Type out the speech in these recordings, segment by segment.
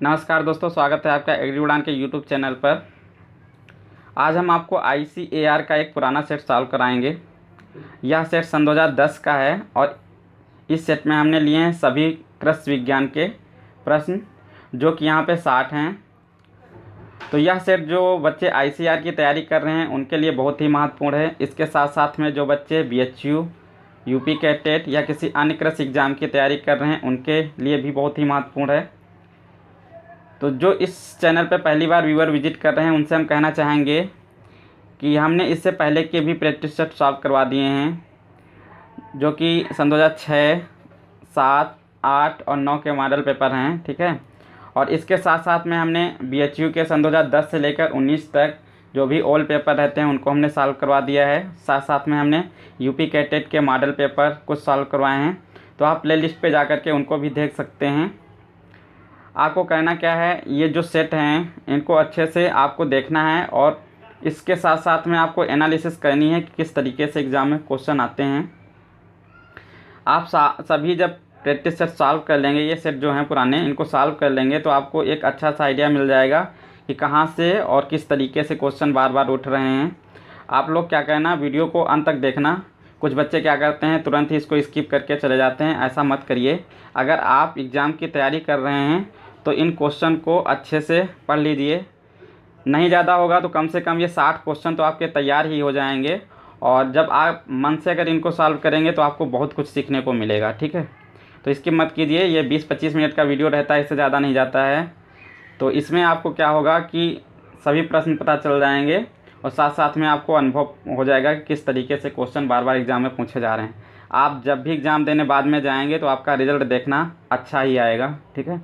नमस्कार दोस्तों, स्वागत है आपका एग्री उड़ान के यूट्यूब चैनल पर। आज हम आपको ICAR का एक पुराना सेट सॉल्व कराएंगे। यह सेट सन 2010 का है और इस सेट में हमने लिए हैं सभी कृषि विज्ञान के प्रश्न, जो कि यहाँ पे 60 हैं। तो यह सेट जो बच्चे ICAR की तैयारी कर रहे हैं उनके लिए बहुत ही महत्वपूर्ण है। इसके साथ साथ में जो बच्चे BHU, UP कैटेट या किसी अन्य कृषि एग्ज़ाम की तैयारी कर रहे हैं उनके लिए भी बहुत ही महत्वपूर्ण है। तो जो इस चैनल पर पहली बार व्यूअर विजिट कर रहे हैं उनसे हम कहना चाहेंगे कि हमने इससे पहले के भी प्रैक्टिस सेट सॉल्व करवा दिए हैं, जो कि सन 2006, 7, 8 और 9 के मॉडल पेपर हैं। ठीक है। और इसके साथ साथ में हमने BHU के सन 2010 से लेकर 19 तक जो भी ओल्ड पेपर रहते हैं उनको हमने सॉल्व करवा दिया है। साथ साथ में हमने UP कैटेट के मॉडल पेपर कुछ सॉल्व करवाए हैं। तो आप प्लेलिस्ट पे जा कर के उनको भी देख सकते हैं। आपको करना क्या है, ये जो सेट हैं इनको अच्छे से आपको देखना है और इसके साथ साथ में आपको एनालिसिस करनी है कि किस तरीके से एग्ज़ाम में क्वेश्चन आते हैं। आप सभी जब प्रैक्टिस सेट सॉल्व कर लेंगे, ये सेट जो हैं पुराने इनको सॉल्व कर लेंगे, तो आपको एक अच्छा सा आइडिया मिल जाएगा कि कहाँ से और किस तरीके से क्वेश्चन बार बार उठ रहे हैं। आप लोग क्या करना, वीडियो को अंत तक देखना। कुछ बच्चे क्या करते हैं, तुरंत ही इसको स्किप करके चले जाते हैं। ऐसा मत करिए। अगर आप एग्ज़ाम की तैयारी कर रहे हैं तो इन क्वेश्चन को अच्छे से पढ़ लीजिए। नहीं ज़्यादा होगा तो कम से कम ये 60 क्वेश्चन तो आपके तैयार ही हो जाएंगे। और जब आप मन से अगर इनको सॉल्व करेंगे तो आपको बहुत कुछ सीखने को मिलेगा। ठीक है। तो इसकी मत कीजिए। ये 20-25 मिनट का वीडियो रहता है, इससे ज़्यादा नहीं जाता है। तो इसमें आपको क्या होगा कि सभी प्रश्न पता चल जाएंगे और साथ साथ में आपको अनुभव हो जाएगा कि किस तरीके से क्वेश्चन बार बार एग्ज़ाम में पूछे जा रहे हैं। आप जब भी एग्ज़ाम देने बाद में जाएंगे तो आपका रिज़ल्ट देखना अच्छा ही आएगा। ठीक है।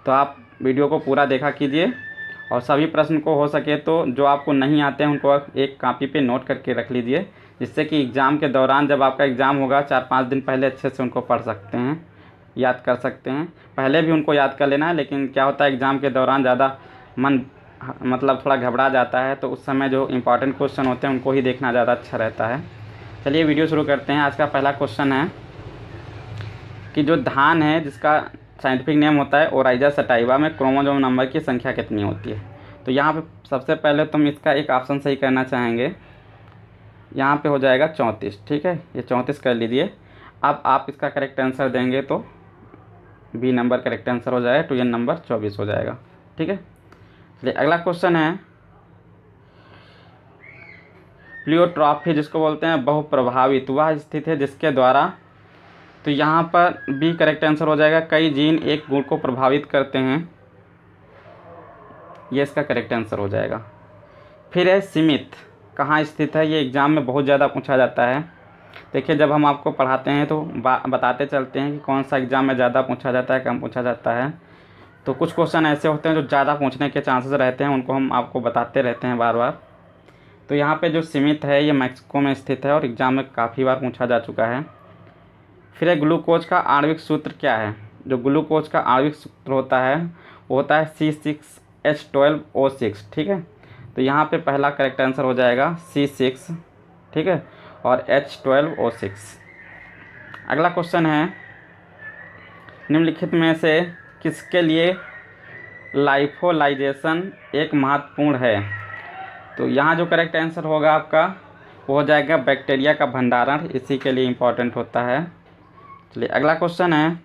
तो आप वीडियो को पूरा देखा कीजिए और सभी प्रश्न को हो सके तो जो आपको नहीं आते हैं उनको एक कॉपी पे नोट करके रख लीजिए, जिससे कि एग्ज़ाम के दौरान जब आपका एग्ज़ाम होगा 4-5 दिन पहले अच्छे से उनको पढ़ सकते हैं, याद कर सकते हैं। पहले भी उनको याद कर लेना है, लेकिन क्या होता है एग्ज़ाम के दौरान ज़्यादा मन थोड़ा घबरा जाता है, तो उस समय जो इम्पॉर्टेंट क्वेश्चन होते हैं उनको ही देखना ज़्यादा अच्छा रहता है। चलिए वीडियो शुरू करते हैं। आज का पहला क्वेश्चन है कि जो धान है जिसका साइंटिफिक नेम होता है ओराइजा सटाइवा में क्रोमोसोम नंबर की संख्या कितनी होती है। तो यहाँ पे सबसे पहले तुम इसका एक ऑप्शन सही करना चाहेंगे। यहाँ पे हो जाएगा 34। ठीक है, ये 34 कर लीजिए। अब आप इसका करेक्ट आंसर देंगे तो B नंबर करेक्ट आंसर हो जाएगा, तो ये नंबर 24 हो जाएगा। ठीक है। चलिए अगला क्वेश्चन है प्लियोट्रॉफी जिसको बोलते हैं बहुप्रभावित वह स्थिति है जिसके द्वारा, तो यहाँ पर B करेक्ट आंसर हो जाएगा। कई जीन एक गुण को प्रभावित करते हैं, ये इसका करेक्ट आंसर हो जाएगा। फिर है सीमित, कहाँ स्थित है, ये एग्ज़ाम में बहुत ज़्यादा पूछा जाता है। देखिए जब हम आपको पढ़ाते हैं तो बताते चलते हैं कि कौन सा एग्ज़ाम में ज़्यादा पूछा जाता है, कम पूछा जाता है। तो कुछ क्वेश्चन ऐसे होते हैं जो ज़्यादा पूछने के चांसेस रहते हैं, उनको हम आपको बताते रहते हैं बार बार। तो यहाँ पर जो सीमित है ये मैक्सिको में स्थित है और एग्ज़ाम में काफ़ी बार पूछा जा चुका है। फिर ग्लूकोज का आणविक सूत्र क्या है। जो ग्लूकोज का आणविक सूत्र होता है वो होता है C6H12O6। ठीक है। तो यहाँ पे पहला करेक्ट आंसर हो जाएगा C6। ठीक है, और H12O6। अगला क्वेश्चन है निम्नलिखित में से किसके लिए लाइफोलाइजेशन एक महत्वपूर्ण है। तो यहाँ जो करेक्ट आंसर होगा आपका वो हो जाएगा बैक्टीरिया का भंडारण, इसी के लिए इम्पॉर्टेंट होता है। चलिए अगला क्वेश्चन है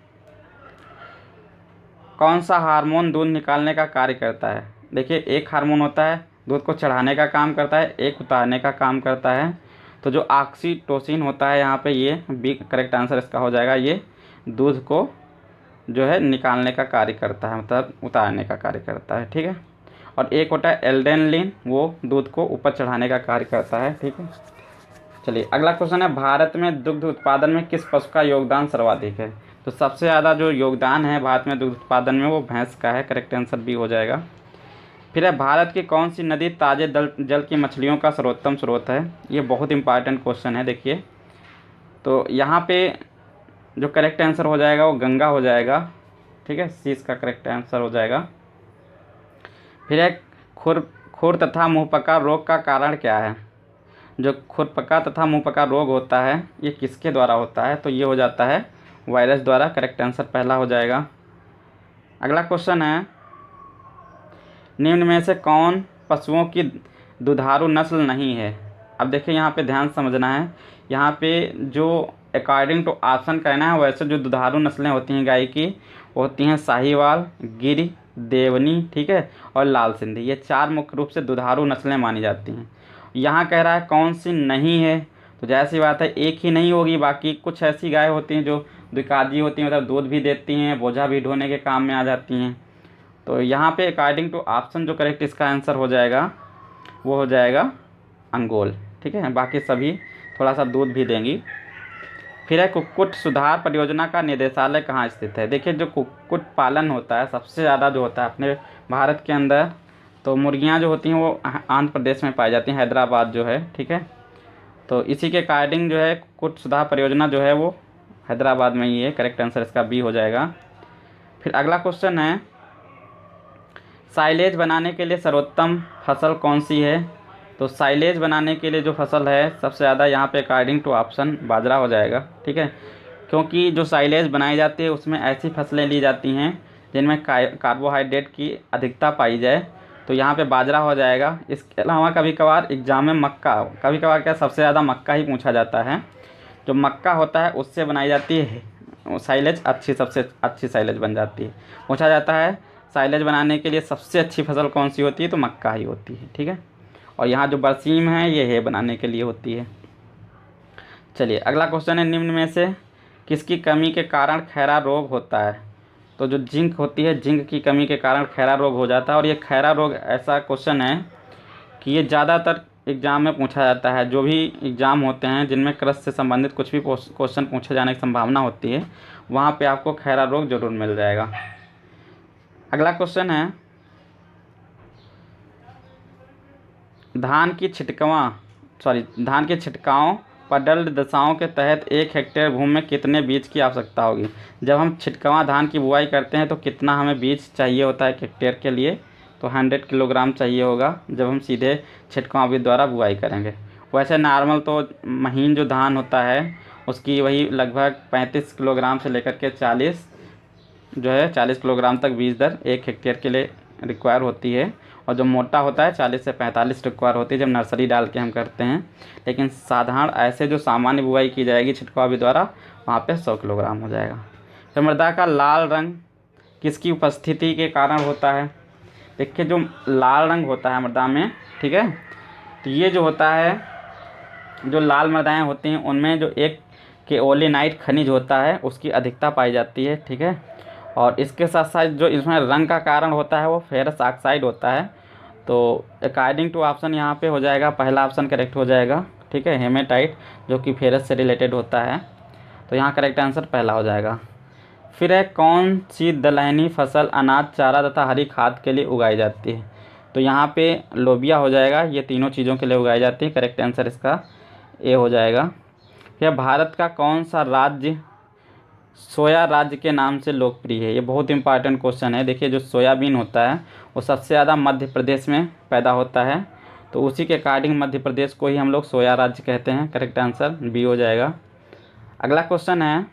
कौन सा हार्मोन दूध निकालने का कार्य करता है। देखिए एक हार्मोन होता है दूध को चढ़ाने का काम करता है, एक उतारने का काम करता है। तो जो ऑक्सीटोसिन होता है यहाँ पे ये B करेक्ट आंसर इसका हो जाएगा। ये दूध को जो है निकालने का कार्य करता है, मतलब उतारने का कार्य करता है। ठीक है। और एक होता है एल्डेनलिन, वो दूध को ऊपर चढ़ाने का कार्य करता है। ठीक है। चलिए अगला क्वेश्चन है भारत में दुग्ध उत्पादन में किस पशु का योगदान सर्वाधिक है। तो सबसे ज़्यादा जो योगदान है भारत में दुग्ध उत्पादन में वो भैंस का है, करेक्ट आंसर B हो जाएगा। फिर है भारत की कौन सी नदी ताज़े जल की मछलियों का सर्वोत्तम स्रोत है। ये बहुत इंपॉर्टेंट क्वेश्चन है। देखिए तो यहाँ पे जो करेक्ट आंसर हो जाएगा वो गंगा हो जाएगा। ठीक है, C इसका करेक्ट आंसर हो जाएगा। फिर है खुर तथा मुँहपका रोग का कारण क्या है। जो खुरपका तथा मुँहपका रोग होता है ये किसके द्वारा होता है। तो ये हो जाता है वायरस द्वारा, करेक्ट आंसर पहला हो जाएगा। अगला क्वेश्चन है निम्न में से कौन पशुओं की दुधारू नस्ल नहीं है? अब देखिए यहाँ पे ध्यान समझना है। यहाँ पे जो अकॉर्डिंग टू ऑप्शन कहना है, वैसे जो दुधारू नस्लें होती हैं गाय की, वो होती हैं साहीवाल, गिर, देवनी, ठीक है, और लाल सिंधी। ये 4 मुख्य रूप से दुधारू नस्लें मानी जाती हैं। यहाँ कह रहा है कौन सी नहीं है, तो जैसी बात है एक ही नहीं होगी, बाकी कुछ ऐसी गाय होती हैं जो द्विकाजी होती हैं, मतलब दूध भी देती हैं, बोझा भी ढोने के काम में आ जाती हैं। तो यहाँ पे अकॉर्डिंग टू ऑप्शन जो करेक्ट इसका आंसर हो जाएगा वो हो जाएगा अंगोल, ठीक है। बाकी सभी थोड़ा सा दूध भी देंगी। फिर है कुक्कुट सुधार परियोजना का निदेशालय कहाँ स्थित है? देखिए जो कुक्कुट पालन होता है सबसे ज़्यादा जो होता है अपने भारत के अंदर, तो मुर्गियाँ जो होती हैं वो आंध्र प्रदेश में पाई जाती हैं, हैदराबाद जो है, ठीक है। तो इसी के अकॉर्डिंग जो है कुक्कुट सुधार परियोजना जो है वो हैदराबाद में ही है। करेक्ट आंसर इसका बी हो जाएगा। फिर अगला क्वेश्चन है, साइलेज बनाने के लिए सर्वोत्तम फसल कौन सी है? तो साइलेज बनाने के लिए जो फसल है सबसे ज़्यादा यहाँ पे अकॉर्डिंग टू ऑप्शन बाजरा हो जाएगा, ठीक है। क्योंकि जो साइलेज बनाई जाती है उसमें ऐसी फसलें ली जाती हैं जिनमें कार्बोहाइड्रेट की अधिकता पाई जाए, तो यहाँ पे बाजरा हो जाएगा। इसके अलावा कभी कभार एग्जाम में मक्का, कभी कभार क्या सबसे ज़्यादा मक्का ही पूछा जाता है। जो मक्का होता है उससे बनाई जाती है साइलेज, सबसे अच्छी साइलेज बन जाती है। पूछा जाता है साइलेज बनाने के लिए सबसे अच्छी फसल कौन सी होती है, तो मक्का ही होती है, ठीक है। और यहाँ जो बरसीम है ये है बनाने के लिए होती है। चलिए अगला क्वेश्चन है, निम्न में से किसकी कमी के कारण खैरा रोग होता है? तो जो जिंक होती है, जिंक की कमी के कारण खैरा रोग हो जाता है। और ये खैरा रोग ऐसा क्वेश्चन है कि ये ज़्यादातर एग्ज़ाम में पूछा जाता है। जो भी एग्ज़ाम होते हैं जिनमें कृषि से संबंधित कुछ भी क्वेश्चन पूछे जाने की संभावना होती है, वहाँ पे आपको खैरा रोग जरूर मिल जाएगा। अगला क्वेश्चन है, धान की छिटकाव पडल दशाओं के तहत 1 हेक्टेयर भूमि में कितने बीज की आवश्यकता होगी? जब हम छिटकावा धान की बुआई करते हैं तो कितना हमें बीज चाहिए होता है 1 हेक्टेयर के लिए? तो 100 किलोग्राम चाहिए होगा जब हम सीधे छिटकाव विधि द्वारा बुआई करेंगे। वैसे नॉर्मल तो महीन जो धान होता है उसकी वही लगभग 35 किलोग्राम से लेकर के 40 किलोग्राम तक बीज दर 1 हेक्टेयर के लिए रिक्वायर होती है। और जो मोटा होता है 40 से 45 रिक्वायर होती है जब नर्सरी डाल के हम करते हैं। लेकिन साधारण ऐसे जो सामान्य बुआई की जाएगी छिटकाव विधि द्वारा, वहाँ पे 100 किलोग्राम हो जाएगा। फिर मृदा का लाल रंग किसकी उपस्थिति के कारण होता है? देखिए जो लाल रंग होता है मृदा में, ठीक है, तो ये जो होता है, जो लाल मृदाएँ होती हैं उनमें जो एक केओलिनाइट खनिज होता है उसकी अधिकता पाई जाती है, ठीक है। और इसके साथ साथ जो इसमें रंग का कारण होता है वो फेरस ऑक्साइड होता है। तो अकॉर्डिंग टू ऑप्शन यहाँ पे हो जाएगा, पहला ऑप्शन करेक्ट हो जाएगा, ठीक है, हेमेटाइट, जो कि फेरस से रिलेटेड होता है। तो यहाँ करेक्ट आंसर पहला हो जाएगा। फिर है कौन सी दलहनी फसल अनाज, चारा तथा हरी खाद के लिए उगाई जाती है? तो यहाँ पे लोबिया हो जाएगा, ये तीनों चीज़ों के लिए उगाई जाती है। करेक्ट आंसर इसका ए हो जाएगा। फिर भारत का कौन सा राज्य सोया राज्य के नाम से लोकप्रिय है? ये बहुत इंपॉर्टेंट क्वेश्चन है। देखिए जो सोयाबीन होता है वो सबसे ज़्यादा मध्य प्रदेश में पैदा होता है, तो उसी के अकॉर्डिंग मध्य प्रदेश को ही हम लोग सोया राज्य कहते हैं। करेक्ट आंसर बी हो जाएगा। अगला क्वेश्चन है,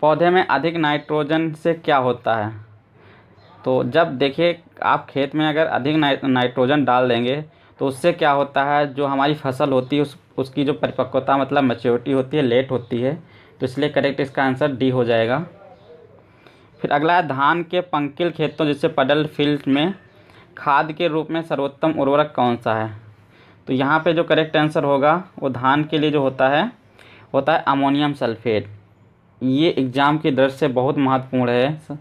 पौधे में अधिक नाइट्रोजन से क्या होता है? तो जब देखिए आप खेत में अगर अधिक नाइट्रोजन डाल देंगे तो उससे क्या होता है, जो हमारी फसल होती है उसकी जो परिपक्वता मतलब मैच्योरिटी होती है लेट होती है। तो इसलिए करेक्ट इसका आंसर डी हो जाएगा। फिर अगला है, धान के पंकिल खेतों जैसे पडल फील्ड में खाद के रूप में सर्वोत्तम उर्वरक कौन सा है? तो यहाँ पे जो करेक्ट आंसर होगा वो धान के लिए जो होता है अमोनियम सल्फेट। ये एग्ज़ाम की दृष्टि से बहुत महत्वपूर्ण है।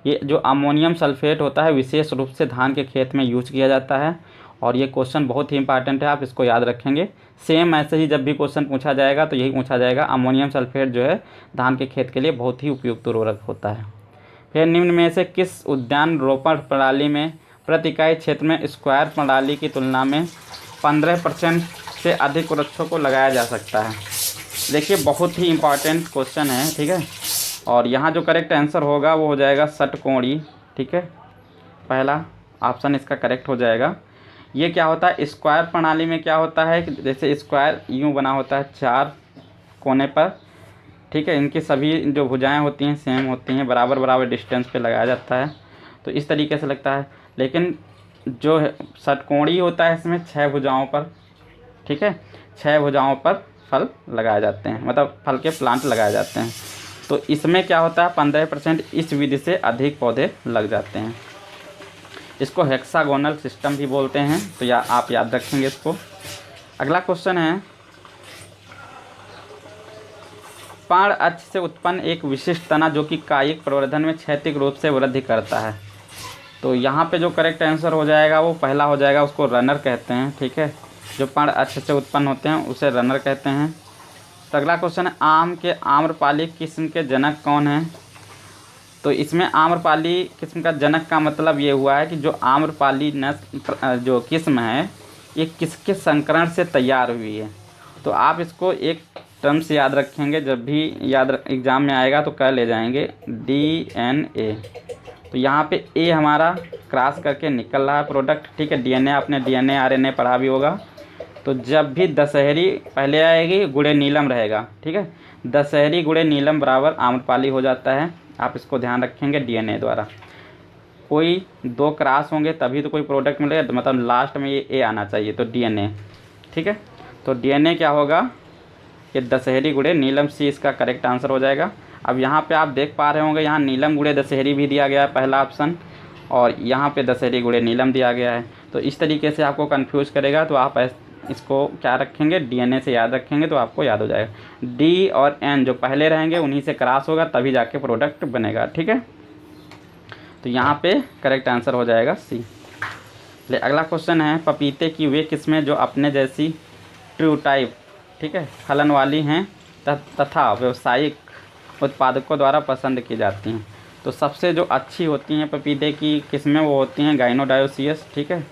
ये जो अमोनियम सल्फेट होता है विशेष रूप से धान के खेत में यूज किया जाता है, और ये क्वेश्चन बहुत ही इंपॉर्टेंट है, आप इसको याद रखेंगे। सेम ऐसे ही जब भी क्वेश्चन पूछा जाएगा तो यही पूछा जाएगा, अमोनियम सल्फेट जो है धान के खेत के लिए बहुत ही उपयुक्त उर्वरक होता है। फिर निम्न में से किस उद्यान रोपण प्रणाली में प्रति इकाई क्षेत्र में स्क्वायर प्रणाली की तुलना में 15% से अधिक वृक्षों को लगाया जा सकता है? देखिए बहुत ही इंपॉर्टेंट क्वेश्चन है, ठीक है। और यहाँ जो करेक्ट आंसर होगा वो हो जाएगा षटकोणी, ठीक है, पहला ऑप्शन इसका करेक्ट हो जाएगा। ये क्या होता है, स्क्वायर प्रणाली में क्या होता है कि जैसे स्क्वायर यूँ बना होता है 4 कोने पर, ठीक है, इनकी सभी जो भुजाएं होती हैं सेम होती हैं, बराबर डिस्टेंस पे लगाया जाता है। तो इस तरीके से लगता है। लेकिन जो षटकोणी होता है इसमें 6 भुजाओं पर, ठीक है, 6 भुजाओं पर फल लगाए जाते हैं, मतलब फल के प्लांट लगाए जाते हैं। तो इसमें क्या होता है 15% इस विधि से अधिक पौधे लग जाते हैं। इसको हेक्सागोनल सिस्टम भी बोलते हैं, तो आप याद रखेंगे इसको। अगला क्वेश्चन है, पाण अक्ष से उत्पन्न एक विशिष्ट तना जो कि कायिक प्रवर्धन में क्षैतिक रूप से वृद्धि करता है। तो यहाँ पे जो करेक्ट आंसर हो जाएगा वो पहला हो जाएगा, उसको रनर कहते हैं, ठीक है। जो पाण अक्ष से उत्पन्न होते हैं उसे रनर कहते हैं। तो अगला क्वेश्चन है, आम के आम्रपाली किस्म के जनक कौन हैं? तो इसमें आम्रपाली किस्म का जनक का मतलब ये हुआ है कि जो आम्रपाली नस्ल जो किस्म है ये किसके संकरण से तैयार हुई है। तो आप इसको एक टर्म से याद रखेंगे, जब भी एग्ज़ाम में आएगा तो कर ले जाएंगे, DNA। तो यहाँ पे ए हमारा क्रॉस करके निकल रहा है प्रोडक्ट, ठीक है। DNA आपने DNA RNA पढ़ा भी होगा। तो जब भी दशहरी पहले आएगी गुड़े नीलम रहेगा, ठीक है। दशहरी गुड़े नीलम बराबर आम्रपाली हो जाता है, आप इसको ध्यान रखेंगे। DNA द्वारा कोई 2 क्रॉस होंगे तभी तो कोई प्रोडक्ट मिलेगा, मतलब लास्ट में ये ए आना चाहिए, तो DNA, ठीक है। तो DNA क्या होगा कि दशहरी गुड़े नीलम, सी इसका करेक्ट आंसर हो जाएगा। अब यहाँ पे आप देख पा रहे होंगे यहाँ नीलम गुड़े दशहरी भी दिया गया है पहला ऑप्शन, और यहाँ पे दशहरी गुड़े नीलम दिया गया है। तो इस तरीके से आपको कंफ्यूज करेगा, तो आप इसको क्या रखेंगे, DNA से याद रखेंगे तो आपको याद हो जाएगा। D और N जो पहले रहेंगे उन्हीं से क्रॉस होगा तभी जाके प्रोडक्ट बनेगा, ठीक है। तो यहाँ पे करेक्ट आंसर हो जाएगा C। चलिए अगला क्वेश्चन है, पपीते की वे किस्में जो अपने जैसी ट्रू टाइप, ठीक है, फलन वाली हैं तथा व्यावसायिक उत्पादकों द्वारा पसंद की जाती हैं। तो सबसे जो अच्छी होती हैं पपीते की किस्में वो होती हैं गाइनोडायोसियस, ठीक है।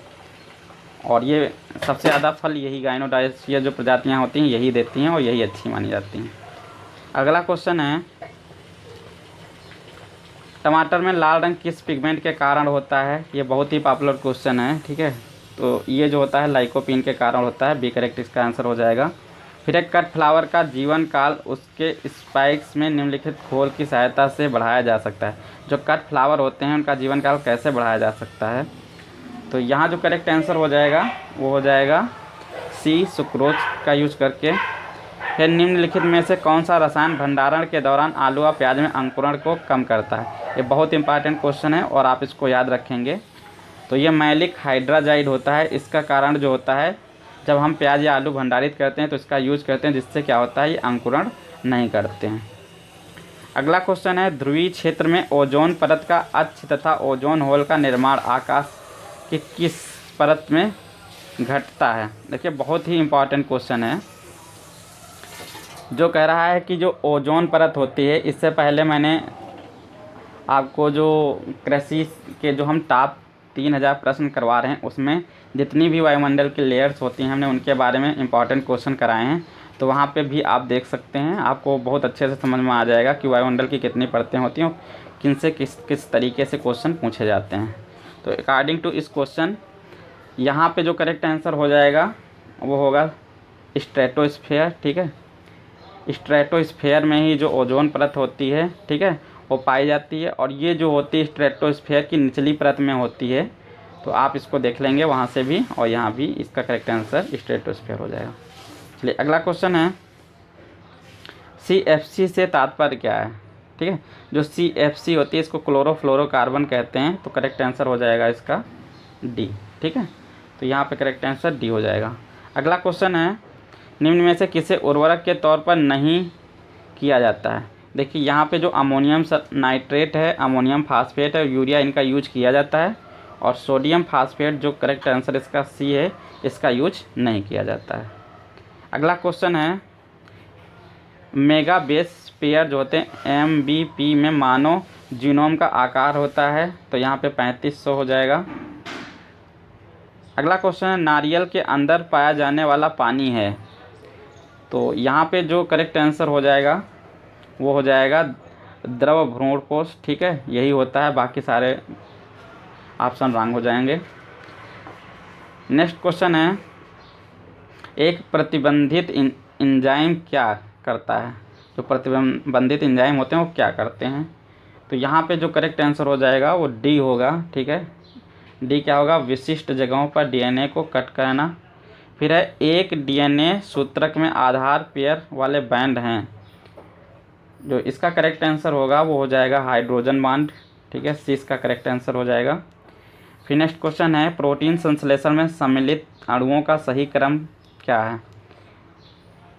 और ये सबसे ज़्यादा फल यही गाइनोडायोसियस जो प्रजातियां होती हैं यही देती हैं और यही अच्छी मानी जाती हैं। अगला क्वेश्चन है, टमाटर में लाल रंग किस पिगमेंट के कारण होता है? ये बहुत ही पॉपुलर क्वेश्चन है, ठीक है। तो ये जो होता है लाइकोपीन के कारण होता है, बी करेक्ट इसका आंसर हो जाएगा। फिर एक कट फ्लावर का जीवन काल उसके स्पाइक्स में निम्नलिखित खोल की सहायता से बढ़ाया जा सकता है। जो कट फ्लावर होते हैं उनका जीवन काल कैसे बढ़ाया जा सकता है? तो यहाँ जो करेक्ट आंसर हो जाएगा वो हो जाएगा C, सुक्रोज का यूज करके। फिर निम्नलिखित में से कौन सा रसायन भंडारण के दौरान आलू व प्याज में अंकुरण को कम करता है? ये बहुत इंपॉर्टेंट क्वेश्चन है और आप इसको याद रखेंगे। तो ये मैलिक हाइड्राजाइड होता है। इसका कारण जो होता है जब हम प्याज या आलू भंडारित करते हैं तो इसका यूज करते हैं, जिससे क्या होता है ये अंकुरण नहीं करते हैं। अगला क्वेश्चन है, ध्रुवीय क्षेत्र में ओजोन परत का अक्ष तथा ओजोन होल का निर्माण आकाश की किस परत में घटता है? देखिए बहुत ही इम्पॉर्टेंट क्वेश्चन है, जो कह रहा है कि जो ओजोन परत होती है, इससे पहले मैंने आपको जो कृषि के जो हम टॉप 3000 प्रश्न करवा रहे हैं उसमें जितनी भी वायुमंडल की लेयर्स होती हैं हमने उनके बारे में इंपॉर्टेंट क्वेश्चन कराए हैं। तो वहाँ पे भी आप देख सकते हैं, आपको बहुत अच्छे से समझ में आ जाएगा कि वायुमंडल की कितनी परतें होती हैं, किन से किस तरीके से क्वेश्चन पूछे जाते हैं। तो अकॉर्डिंग टू इस क्वेश्चन यहाँ पे जो करेक्ट आंसर हो जाएगा वो होगा स्ट्रेटोस्फेयर, ठीक है। स्ट्रेटोस्फेयर में ही जो ओजोन परत होती है, ठीक है, वो पाई जाती है, और ये जो होती है स्ट्रेटोस्फेयर की निचली परत में होती है। तो आप इसको देख लेंगे वहाँ से भी और यहाँ भी, इसका करेक्ट आंसर स्ट्रेटोस्फेयर हो जाएगा। चलिए अगला क्वेश्चन है, CFC से तात्पर्य क्या है? ठीक है, जो CFC होती है इसको क्लोरोफ्लोरोकार्बन कहते हैं। तो करेक्ट आंसर हो जाएगा इसका D, ठीक है। तो यहाँ पे करेक्ट आंसर D हो जाएगा। अगला क्वेश्चन है, निम्न में से किसे उर्वरक के तौर पर नहीं किया जाता है? देखिए यहाँ पे जो अमोनियम नाइट्रेट है, अमोनियम फास्फेट है, यूरिया, इनका यूज किया जाता है, और सोडियम फास्फेट जो करेक्ट आंसर इसका C है, इसका यूज नहीं किया जाता है। अगला क्वेश्चन है, मेगा बेस पेयर जो होते हैं MBP में मानव जीनोम का आकार होता है। तो यहाँ पे 3500 हो जाएगा। अगला क्वेश्चन है, नारियल के अंदर पाया जाने वाला पानी है। तो यहाँ पे जो करेक्ट आंसर हो जाएगा वो हो जाएगा द्रव भ्रूणपोष, ठीक है, यही होता है, बाकी सारे ऑप्शन रॉन्ग हो जाएंगे। नेक्स्ट क्वेश्चन है, एक प्रतिबंधित एंजाइम क्या करता है? जो प्रतिबंधित एंजाइम होते हैं वो क्या करते हैं? तो यहाँ पे जो करेक्ट आंसर हो जाएगा वो D होगा, ठीक है। डी क्या होगा, विशिष्ट जगहों पर डीएनए को कट करना। फिर है एक डीएनए सूत्रक में आधार पेयर वाले बैंड हैं, जो इसका करेक्ट आंसर होगा वो हो जाएगा हाइड्रोजन बॉन्ड, ठीक है, सी इसका करेक्ट आंसर हो जाएगा। फिर नेक्स्ट क्वेश्चन है प्रोटीन संश्लेषण में सम्मिलित अणुओं का सही क्रम क्या है।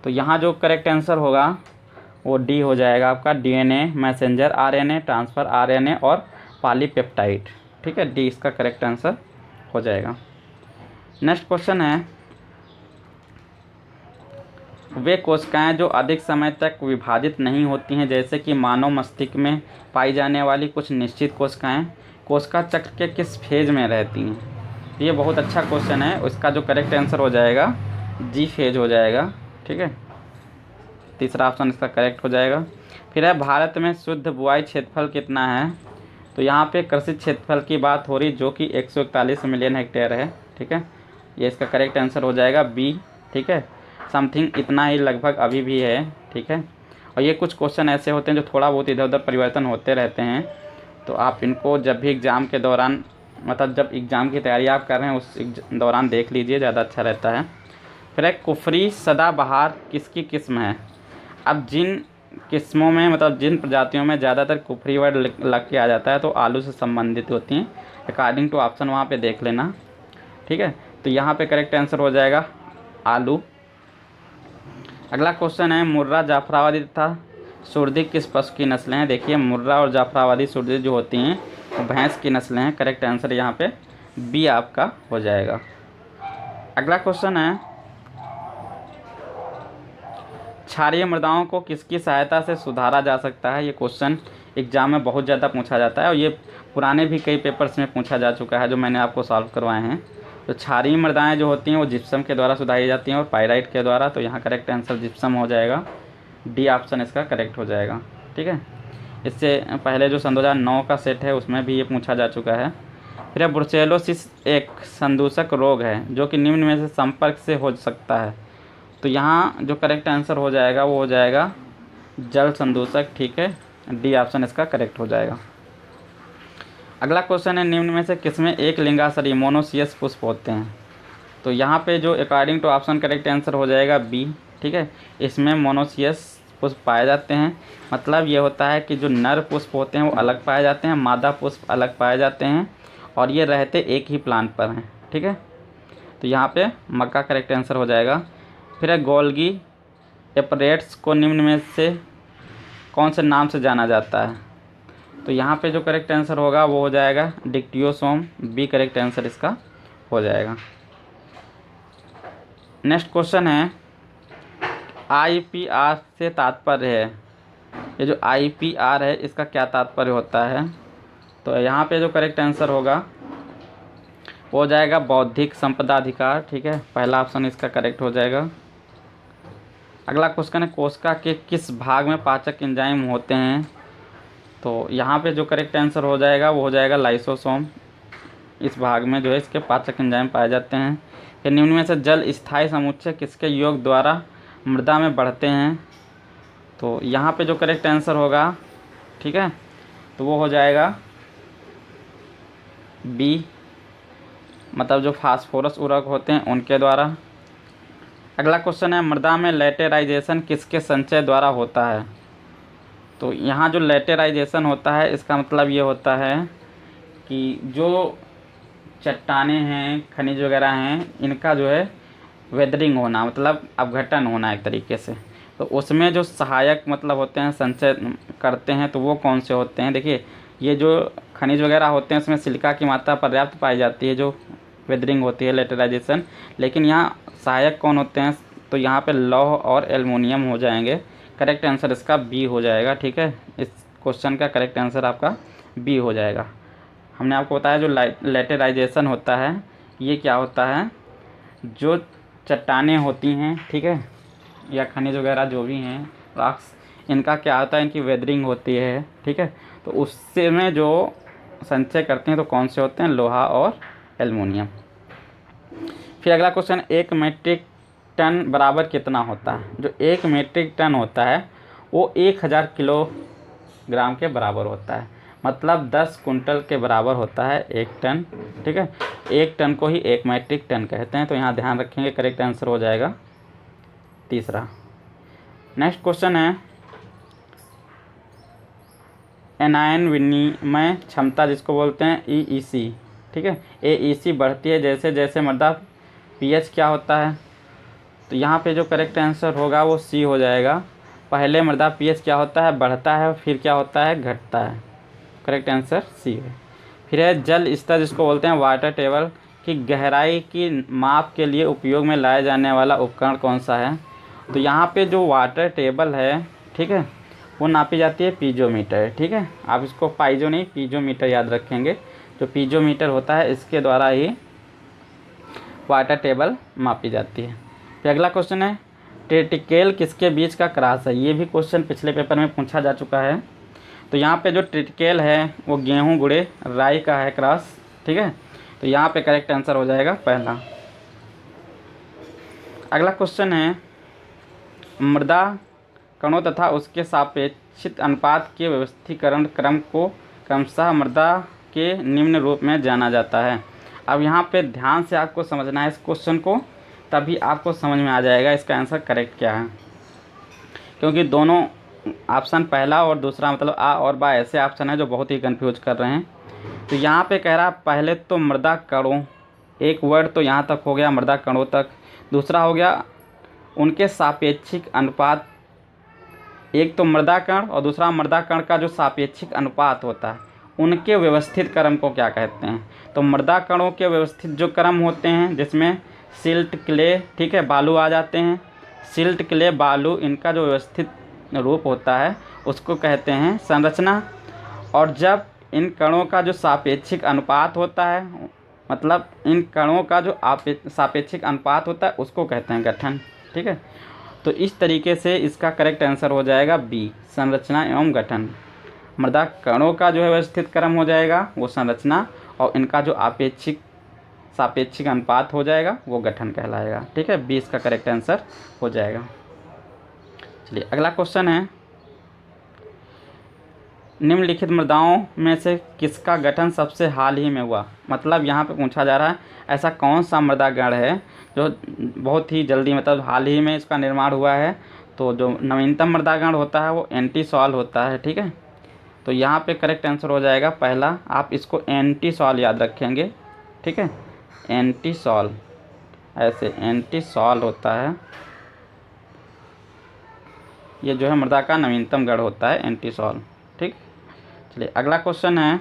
तो यहाँ जो करेक्ट आंसर होगा वो डी हो जाएगा आपका, DNA, messenger RNA, transfer RNA और पॉलीपेप्टाइड, ठीक है, डी इसका करेक्ट आंसर हो जाएगा। नेक्स्ट क्वेश्चन है वे कोशिकाएं जो अधिक समय तक विभाजित नहीं होती हैं, जैसे कि मानव मस्तिष्क में पाई जाने वाली कुछ निश्चित कोशिकाएं कोशिका चक्र के किस फेज में रहती हैं। ये बहुत अच्छा क्वेश्चन है, उसका जो करेक्ट आंसर हो जाएगा जी फेज हो जाएगा, ठीक है, तीसरा ऑप्शन इसका करेक्ट हो जाएगा। फिर है भारत में शुद्ध बुआई क्षेत्रफल कितना है। तो यहाँ पे कृषि क्षेत्रफल की बात हो रही जो कि 141 मिलियन हेक्टेयर है, ठीक है, ये इसका करेक्ट आंसर हो जाएगा बी, ठीक है, समथिंग इतना ही लगभग अभी भी है, ठीक है। और ये कुछ क्वेश्चन ऐसे होते हैं जो थोड़ा बहुत इधर उधर परिवर्तन होते रहते हैं, तो आप इनको जब भी एग्ज़ाम के दौरान, मतलब जब एग्ज़ाम की तैयारी आप कर रहे हैं उस दौरान देख लीजिए, ज़्यादा अच्छा रहता है। फिर एक कुफरी सदाबहार किसकी किस्म है। अब जिन किस्मों में, मतलब जिन प्रजातियों में ज़्यादातर कुफरी वर्ड लग के आ जाता है तो आलू से संबंधित होती हैं, अकॉर्डिंग टू ऑप्शन वहाँ पे देख लेना, ठीक है। तो यहाँ पे करेक्ट आंसर हो जाएगा आलू। अगला क्वेश्चन है मुर्रा, जाफराबादी तथा सुरदी किस पशु की नस्लें हैं। देखिए मुर्रा और जाफराबादी, सुरदी जो होती हैं वो भैंस की नस्लें हैं, करेक्ट आंसर यहाँ पे बी आपका हो जाएगा। अगला क्वेश्चन है क्षारीय मृदाओं को किसकी सहायता से सुधारा जा सकता है। ये क्वेश्चन एग्जाम में बहुत ज़्यादा पूछा जाता है और ये पुराने भी कई पेपर्स में पूछा जा चुका है जो मैंने आपको सॉल्व करवाए हैं। तो क्षारीय मृदाएं जो होती हैं वो जिप्सम के द्वारा सुधारी जाती हैं और पाइराइट के द्वारा, तो यहाँ करेक्ट आंसर जिप्सम हो जाएगा, डी ऑप्शन इसका करेक्ट हो जाएगा, ठीक है। इससे पहले जो सन 2009 का सेट है उसमें भी ये पूछा जा चुका है। फिर ब्रुसेलोसिस एक संदूषक रोग है जो कि निम्न में से संपर्क से हो सकता है। तो यहाँ जो करेक्ट आंसर हो जाएगा वो हो जाएगा जल संदूषक, ठीक है, डी ऑप्शन इसका करेक्ट हो जाएगा। अगला क्वेश्चन है निम्न में से किसमें एक लिंगाशरी मोनोसियस पुष्प होते हैं। तो यहाँ पे जो according to option correct answer हो जाएगा बी, ठीक है, इसमें मोनोसियस पुष्प पाए जाते हैं। मतलब ये होता है कि जो नर पुष्प होते हैं वो अलग पाए जाते हैं, मादा पुष्प अलग पाए जाते हैं और ये रहते एक ही प्लांट पर हैं, ठीक है। तो यहाँ पे मक्का करेक्ट आंसर हो जाएगा। फिर है गोल्गी एपरेट्स को निम्न में से कौन से नाम से जाना जाता है। तो यहाँ पे जो करेक्ट आंसर होगा वो हो जाएगा डिक्टियोसोम, बी करेक्ट आंसर इसका हो जाएगा। नेक्स्ट क्वेश्चन है IPR से तात्पर्य है। ये जो IPR है इसका क्या तात्पर्य होता है। तो यहाँ पे जो करेक्ट आंसर होगा वो हो जाएगा बौद्धिक संपदा अधिकार, ठीक है, पहला ऑप्शन इसका करेक्ट हो जाएगा। अगला क्वेश्चन है कोशिका के किस भाग में पाचक एंजाइम होते हैं। तो यहाँ पे जो करेक्ट आंसर हो जाएगा वो हो जाएगा लाइसोसोम, इस भाग में जो है इसके पाचक एंजाइम पाए जाते हैं। फिर निम्न में से जल स्थायी समुच्चय किसके योग द्वारा मृदा में बढ़ते हैं। तो यहाँ पे जो करेक्ट आंसर होगा, ठीक है, तो वो हो जाएगा बी, मतलब जो फास्फोरस उर्वरक होते हैं उनके द्वारा। अगला क्वेश्चन है मृदा में लेटेराइजेशन किसके संचय द्वारा होता है। तो यहाँ जो लेटेराइजेशन होता है इसका मतलब ये होता है कि जो चट्टानें हैं, खनिज वगैरह हैं, इनका जो है वेदरिंग होना, मतलब अपघटन होना एक तरीके से, तो उसमें जो सहायक मतलब होते हैं, संचय करते हैं, तो वो कौन से होते हैं। देखिए ये जो खनिज वगैरह होते हैं उसमें सिलिका की मात्रा पर्याप्त पाई जाती है जो वेदरिंग होती है, लेटेराइजेशन, लेकिन यहाँ सहायक कौन होते हैं। तो यहाँ पे लौह और एल्युमिनियम हो जाएंगे, करेक्ट आंसर इसका बी हो जाएगा, ठीक है, इस क्वेश्चन का करेक्ट आंसर आपका बी हो जाएगा। हमने आपको बताया जो लेटेराइजेशन होता है ये क्या होता है, जो चट्टानें होती हैं, ठीक है, या खनिज वगैरह जो भी हैं रॉक्स, इनका क्या होता है, इनकी वेदरिंग होती है, ठीक है, तो उससे में जो संचय करते हैं तो कौन से होते हैं, लोहा और एल्युमिनियम। फिर अगला क्वेश्चन, एक मीट्रिक टन बराबर कितना होता है। जो एक मीट्रिक टन होता है वो 1000 किलोग्राम के बराबर होता है। मतलब 10 कुंटल के बराबर होता है 1 टन। ठीक है, 1 टन को ही 1 मीट्रिक टन कहते हैं। तो यहाँ ध्यान रखेंगे, करेक्ट आंसर हो जाएगा तीसरा। नेक्स्ट क्वेश्चन है एनायन विनिमय क्षमता जिसको बोलते हैं EEC। ठीक है, AEC बढ़ती है जैसे जैसे मृदा pH क्या होता है, तो यहाँ पे जो करेक्ट आंसर होगा वो C हो जाएगा। पहले मृदा pH क्या होता है, बढ़ता है, फिर क्या होता है, घटता है। करेक्ट आंसर C है। फिर है जल स्तर जिसको बोलते हैं वाटर टेबल की गहराई की माप के लिए उपयोग में लाया जाने वाला उपकरण कौन सा है। तो यहाँ पे जो वाटर टेबल है, ठीक है, वो नापी जाती है पीजोमीटर। ठीक है, आप इसको पाइजो नहीं पीजोमीटर याद रखेंगे। जो पीजोमीटर होता है इसके द्वारा ही वाटर टेबल मापी जाती है। फिर अगला क्वेश्चन है ट्रिटिकेल किसके बीच का क्रॉस है। ये भी क्वेश्चन पिछले पेपर में पूछा जा चुका है। तो यहाँ पे जो ट्रिटिकेल है वो गेहूँ गुड़े राई का है क्रॉस। ठीक है, तो यहाँ पे करेक्ट आंसर हो जाएगा पहला। अगला क्वेश्चन है मृदा कणों तथा उसके सापेक्षिक अनुपात के व्यवस्थीकरण क्रम को क्रमशः मृदा के निम्न रूप में जाना जाता है। अब यहाँ पे ध्यान से आपको समझना है इस क्वेश्चन को, तभी आपको समझ में आ जाएगा इसका आंसर करेक्ट क्या है। क्योंकि दोनों ऑप्शन पहला और दूसरा मतलब आ और बा ऐसे ऑप्शन है जो बहुत ही कंफ्यूज कर रहे हैं। तो यहाँ पे कह रहा है पहले तो मृदा कणों, एक वर्ड तो यहाँ तक हो गया मृदा कणों तक। दूसरा हो गया उनके सापेक्षिक अनुपात, एक तो मृदा कण और दूसरा मृदा कण का जो सापेक्षिक अनुपात होता है उनके व्यवस्थित क्रम को क्या कहते हैं। तो मृदा कणों के व्यवस्थित जो क्रम होते हैं जिसमें सिल्ट क्ले, ठीक है, बालू आ जाते हैं, सिल्ट क्ले बालू, इनका जो व्यवस्थित रूप होता है उसको कहते हैं संरचना। और जब इन कणों का जो सापेक्षिक अनुपात होता है, मतलब इन कणों का जो सापेक्षिक अनुपात होता है उसको कहते हैं गठन। ठीक है, तो इस तरीके से इसका करेक्ट आंसर हो जाएगा बी, संरचना एवं गठन। मृदा कणों का जो है व्यवस्थित क्रम हो जाएगा वो संरचना, और इनका जो सापेक्षिक अनुपात हो जाएगा वो गठन कहलाएगा। ठीक है, बी इसका करेक्ट आंसर हो जाएगा। चलिए अगला क्वेश्चन है निम्नलिखित मृदाओं में से किसका गठन सबसे हाल ही में हुआ। मतलब यहाँ पे पूछा जा रहा है ऐसा कौन सा मृदा गण है जो बहुत ही जल्दी मतलब हाल ही में इसका निर्माण हुआ है। तो जो नवीनतम मृदा गण होता है वो एंटी सॉइल होता है। ठीक है, तो यहाँ पे करेक्ट आंसर हो जाएगा पहला। आप इसको एंटी सॉइल याद रखेंगे। ठीक है, एंटी सॉइल, ऐसे एंटी सॉइल होता है, ये जो है मृदा का नवीनतम गण होता है एंटी सॉइल। ठीक, चलिए अगला क्वेश्चन है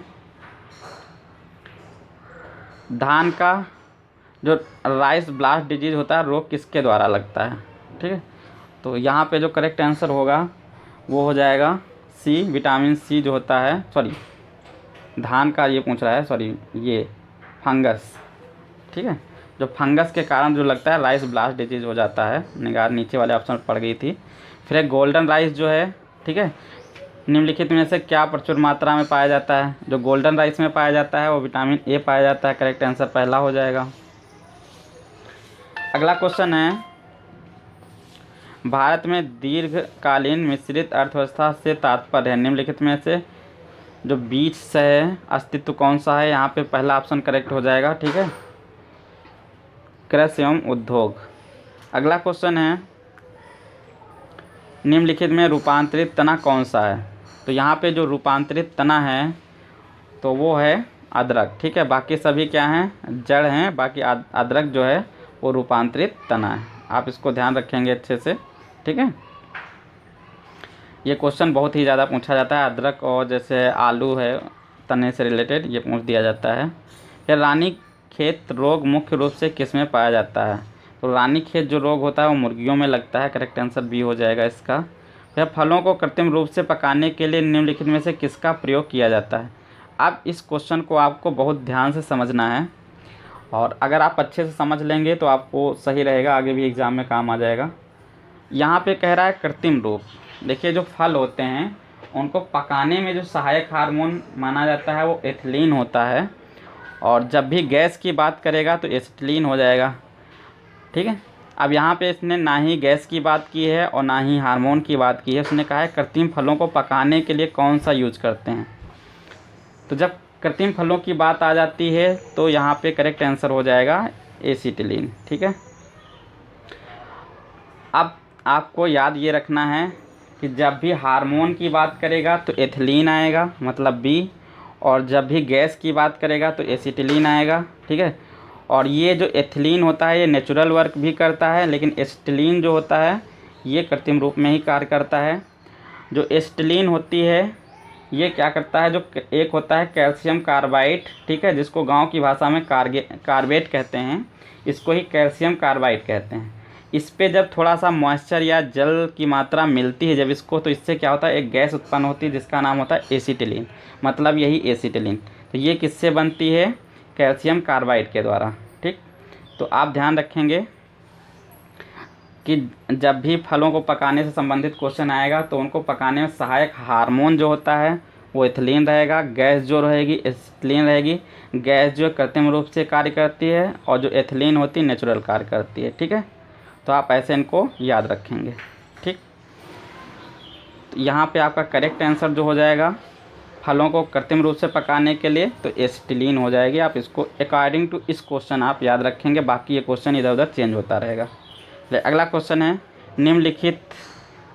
धान का जो राइस ब्लास्ट डिजीज होता है रोग किसके द्वारा लगता है। ठीक है, तो यहाँ पे जो करेक्ट आंसर होगा वो हो जाएगा सी, विटामिन सी जो होता है, सॉरी धान का ये पूछ रहा है, सॉरी ये फंगस। ठीक है, जो फंगस के कारण जो लगता है राइस ब्लास्ट डिजीज हो जाता है। निगाह नीचे वाले ऑप्शन पड़ गई थी। फिर एक गोल्डन राइस जो है, ठीक है, निम्नलिखित में से क्या प्रचुर मात्रा में पाया जाता है। जो गोल्डन राइस में पाया जाता है वो विटामिन ए पाया जाता है। करेक्ट आंसर पहला हो जाएगा। अगला क्वेश्चन है भारत में दीर्घकालीन मिश्रित अर्थव्यवस्था से तात्पर्य है निम्नलिखित में से जो बीच से है अस्तित्व कौन सा है। यहाँ पे पहला ऑप्शन करेक्ट हो जाएगा। ठीक है, कृषि एवं उद्योग। अगला क्वेश्चन है निम्नलिखित में रूपांतरित तना कौन सा है। तो यहाँ पे जो रूपांतरित तना है तो वो है अदरक। ठीक है, बाकी सभी क्या हैं, जड़ हैं, बाकी अदरक जो है वो रूपांतरित तना है। आप इसको ध्यान रखेंगे अच्छे से। ठीक है, ये क्वेश्चन बहुत ही ज़्यादा पूछा जाता है। अदरक और जैसे आलू है तने से रिलेटेड ये पूछ दिया जाता है। फिर रानीखेत रोग मुख्य रूप से किस में पाया जाता है। तो रानीखेत जो रोग होता है वो मुर्गियों में लगता है। करेक्ट आंसर बी हो जाएगा इसका। फिर फलों को कृत्रिम रूप से पकाने के लिए निम्नलिखित में से किसका प्रयोग किया जाता है। अब इस क्वेश्चन को आपको बहुत ध्यान से समझना है, और अगर आप अच्छे से समझ लेंगे तो आपको सही रहेगा, आगे भी एग्ज़ाम में काम आ जाएगा। यहाँ पे कह रहा है कृत्रिम रूप। देखिए जो फल होते हैं उनको पकाने में जो सहायक हार्मोन माना जाता है वो एथिलीन होता है, और जब भी गैस की बात करेगा तो एसिटिलीन हो जाएगा। ठीक है, अब यहाँ पे इसने ना ही गैस की बात की है और ना ही हार्मोन की बात की है। उसने कहा है कृत्रिम फलों को पकाने के लिए कौन सा यूज करते हैं। तो जब कृत्रिम फलों की बात आ जाती है तो यहाँ पे करेक्ट आंसर हो जाएगा एसिटिलीन। ठीक है, अब आपको याद ये रखना है कि जब भी हार्मोन की बात करेगा तो एथिलीन आएगा, मतलब बी, और जब भी गैस की बात करेगा तो एसिटिलीन आएगा। ठीक है, और ये जो एथिलीन होता है ये नेचुरल वर्क भी करता है, लेकिन एसिटिलीन जो होता है ये कृत्रिम रूप में ही कार्य करता है। जो एसिटिलीन होती है ये क्या करता है, जो एक होता है कैल्शियम कार्बाइड, ठीक है, जिसको गांव की भाषा में कार्बेट कहते हैं, इसको ही कैल्शियम कार्बाइड कहते हैं। इस पे जब थोड़ा सा मॉइस्चर या जल की मात्रा मिलती है जब इसको, तो इससे क्या होता है, एक गैस उत्पन्न होती है जिसका नाम होता है एसिटिलीन, मतलब यही एसिटिलीन। तो ये किससे बनती है, कैल्शियम कार्बाइड के द्वारा। ठीक, तो आप ध्यान रखेंगे कि जब भी फलों को पकाने से संबंधित क्वेश्चन आएगा तो उनको पकाने में सहायक हार्मोन जो होता है वो एथिलीन रहेगा, गैस जो रहेगी एसिटिलीन रहेगी। गैस जो कृत्रिम रूप से कार्य करती है और जो एथिलीन होती है नेचुरल कार्य करती है। ठीक है, तो आप ऐसे इनको याद रखेंगे। ठीक, तो यहाँ पे आपका करेक्ट आंसर जो हो जाएगा फलों को कृत्रिम रूप से पकाने के लिए तो एसिटिलीन हो जाएगी। आप इसको अकॉर्डिंग टू इस क्वेश्चन आप याद रखेंगे, बाकी ये क्वेश्चन इधर उधर चेंज होता रहेगा। अगला क्वेश्चन है, निम्नलिखित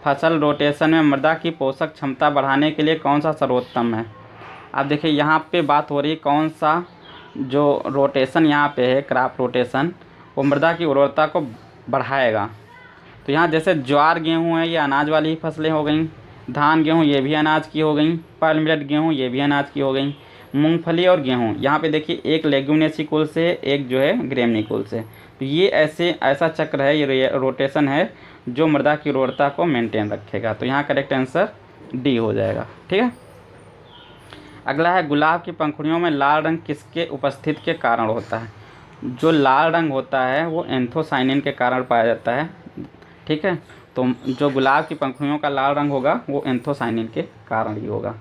फसल रोटेशन में मृदा की पोषक क्षमता बढ़ाने के लिए कौन सा सर्वोत्तम है। आप देखिए यहाँ पे बात हो रही है कौन सा जो रोटेशन यहाँ पे है, क्रॉप रोटेशन, वो मृदा की उर्वरता को बढ़ाएगा। तो यहाँ जैसे ज्वार गेहूँ है ये अनाज वाली ही फसलें हो गई, धान गेहूँ ये भी अनाज की हो गई, पर्ल मिलेट गेहूँ ये भी अनाज की हो गई, मूंगफली और गेहूँ यहाँ पे देखिए एक लेग्यूमिनेसी कुल से, एक जो है ग्रेमनी कुल से। तो ये ऐसा चक्र है, ये रोटेशन है जो मृदा की उर्वरता को मेंटेन रखेगा। तो यहाँ करेक्ट आंसर डी हो जाएगा। ठीक है, अगला है, गुलाब की पंखुड़ियों में लाल रंग किसके उपस्थिति के कारण होता है। जो लाल रंग होता है वो एंथोसाइनिन के कारण पाया जाता है। ठीक है, तो जो गुलाब की पंखुड़ियों का लाल रंग होगा वो एंथोसाइनिन के कारण ही होगा।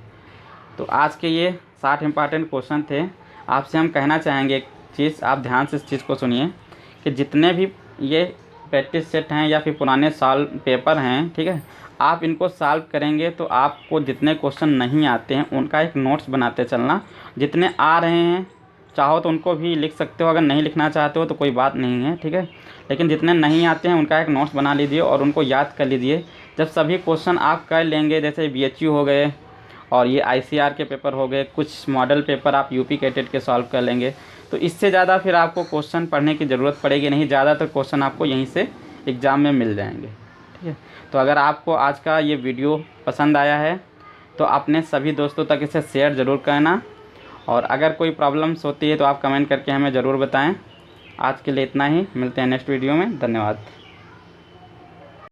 तो आज के ये 60 इंपॉर्टेंट क्वेश्चन थे। आपसे हम कहना चाहेंगे एक चीज़, आप ध्यान से इस चीज़ को सुनिए कि जितने भी ये प्रैक्टिस सेट हैं या फिर पुराने साल पेपर हैं, ठीक है, आप इनको सॉल्व करेंगे तो आपको जितने क्वेश्चन नहीं आते हैं उनका एक नोट्स बनाते चलना। जितने आ रहे हैं चाहो तो उनको भी लिख सकते हो, अगर नहीं लिखना चाहते हो तो कोई बात नहीं है। ठीक है, लेकिन जितने नहीं आते हैं उनका एक नोट्स बना लीजिए और उनको याद कर लीजिए। जब सभी क्वेश्चन आप कर लेंगे, जैसे BHU हो गए और ये ICR के पेपर हो गए, कुछ मॉडल पेपर आप UP कैटेट के सॉल्व कर लेंगे, तो इससे ज़्यादा फिर आपको क्वेश्चन पढ़ने की ज़रूरत पड़ेगी नहीं। ज़्यादातर क्वेश्चन आपको यहीं से एग्ज़ाम में मिल जाएंगे। ठीक है, तो अगर आपको आज का ये वीडियो पसंद आया है तो अपने सभी दोस्तों तक इसे शेयर ज़रूर करना, और अगर कोई प्रॉब्लम्स होती है तो आप कमेंट करके हमें ज़रूर बताएं। आज के लिए इतना ही, मिलते हैं नेक्स्ट वीडियो में। धन्यवाद।